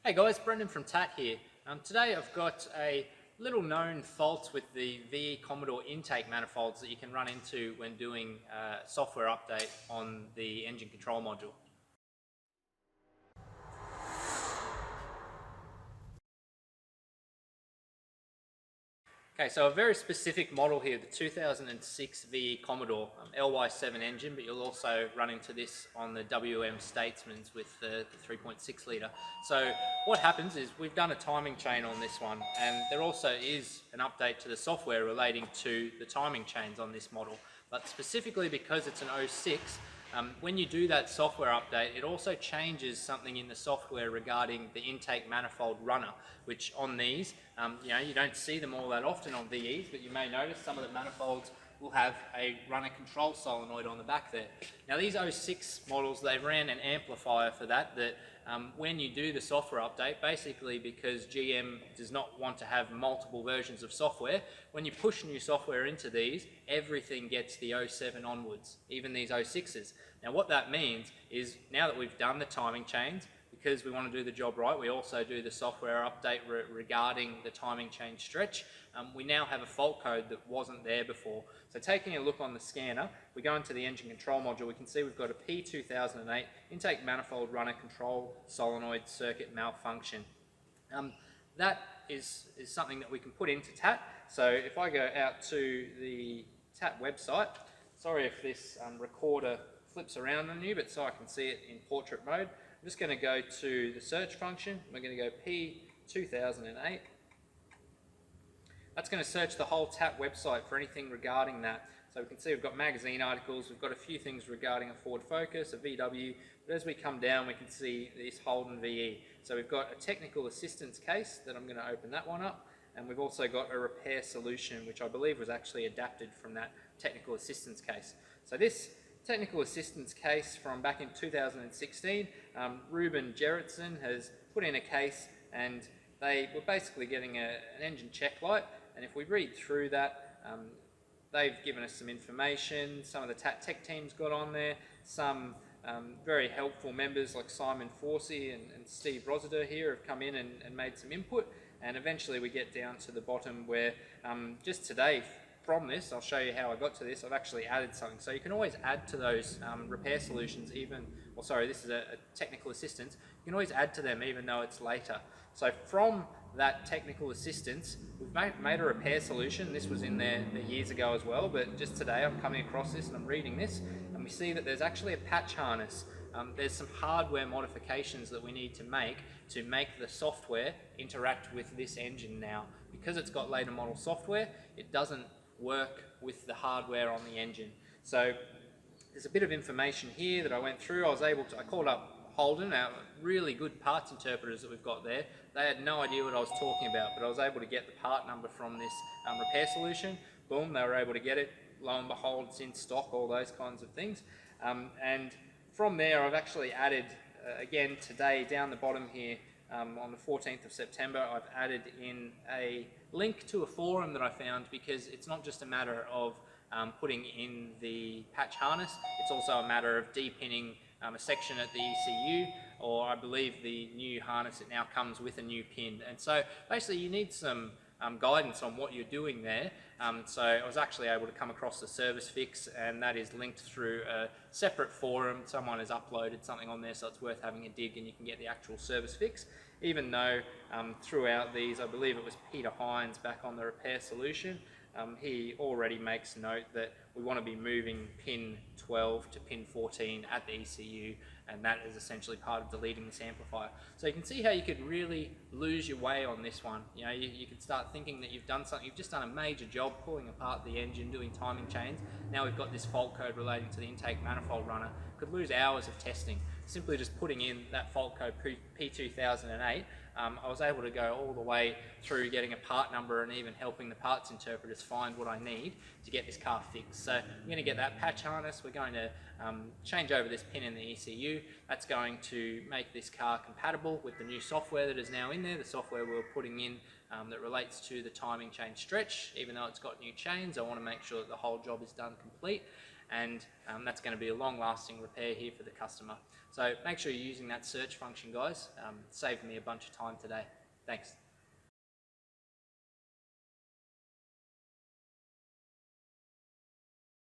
Hey guys, Brendan from TAT here. Today I've got a little known fault with the VE Commodore intake manifolds that you can run into when doing a software update on the engine control module. Okay, so a very specific model here, the 2006 VE Commodore LY7 engine, but you'll also run into this on the WM Statesman's with the 3.6 litre. So what happens is we've done a timing chain on this one, and there also is an update to the software relating to the timing chains on this model. But specifically because it's an 06, when you do that software update, it also changes something in the software regarding the intake manifold runner, which on these, you don't see them all that often on VEs, but you may notice some of the manifolds will have a runner control solenoid on the back there. Now these 06 models, they ran an amplifier for that when you do the software update, basically because GM does not want to have multiple versions of software, when you push new software into these, everything gets the 07 onwards, even these 06s. Now what that means is now that we've done the timing chains, because we want to do the job right, we also do the software update regarding the timing chain stretch. We now have a fault code that wasn't there before. So taking a look on the scanner, we go into the engine control module, we can see we've got a P2008 intake manifold runner control solenoid circuit malfunction. That is something that we can put into TAT. So if I go out to the TAT website, sorry if this recorder flips around on you, but so I can see it in portrait mode. I'm just going to go to the search function. We're going to go P2008. That's going to search the whole TAT website for anything regarding that. So we can see we've got magazine articles, we've got a few things regarding a Ford Focus, a VW, but as we come down we can see this Holden VE. So we've got a technical assistance case that I'm going to open that one up, and we've also got a repair solution which I believe was actually adapted from that technical assistance case. So this technical assistance case from back in 2016, Ruben Gerritsen has put in a case, and they were basically getting an engine check light, and if we read through that, they've given us some information. Some of the TAT tech teams got on there, some very helpful members like Simon Forsey and Steve Rossiter here have come in and made some input, and eventually we get down to the bottom where just today, from this, I'll show you how I got to this, I've actually added something. So you can always add to those repair solutions even, well sorry, this is a technical assistance, you can always add to them even though it's later. So from that technical assistance, we've made a repair solution. This was in there years ago as well, but just today I'm coming across this and I'm reading this, and we see that there's actually a patch harness. There's some hardware modifications that we need to make the software interact with this engine now. Because it's got later model software, it doesn't work with the hardware on the engine. So there's a bit of information here that I went through. I called up Holden, our really good parts interpreters that we've got there. They had no idea what I was talking about, but I was able to get the part number from this repair solution. Boom, they were able to get it. Lo and behold, it's in stock, all those kinds of things. And from there, I've actually added, again today, down the bottom here, on the 14th of September, I've added in a link to a forum that I found, because it's not just a matter of putting in the patch harness, it's also a matter of depinning a section at the ECU, or I believe the new harness, it now comes with a new pin. And so basically you need some guidance on what you're doing there. So I was actually able to come across the service fix, and that is linked through a separate forum. Someone has uploaded something on there, so it's worth having a dig and you can get the actual service fix. Even though throughout these, I believe it was Peter Hines back on the repair solution, he already makes note that we want to be moving pin 12 to pin 14 at the ECU, and that is essentially part of deleting this amplifier. So you can see how you could really lose your way on this one. You know, you could start thinking that you've done something, you've just done a major job pulling apart the engine, doing timing chains. Now we've got this fault code relating to the intake manifold runner. Could lose hours of testing. Simply just putting in that fault code P2008, I was able to go all the way through getting a part number and even helping the parts interpreters find what I need to get this car fixed. So I'm going to get that patch harness, we're going to change over this pin in the ECU. That's going to make this car compatible with the new software that is now in there, the software we were putting in that relates to the timing chain stretch. Even though it's got new chains, I want to make sure that the whole job is done complete. and that's going to be a long-lasting repair here for the customer. So make sure you're using that search function, guys. Saved me a bunch of time today. Thanks.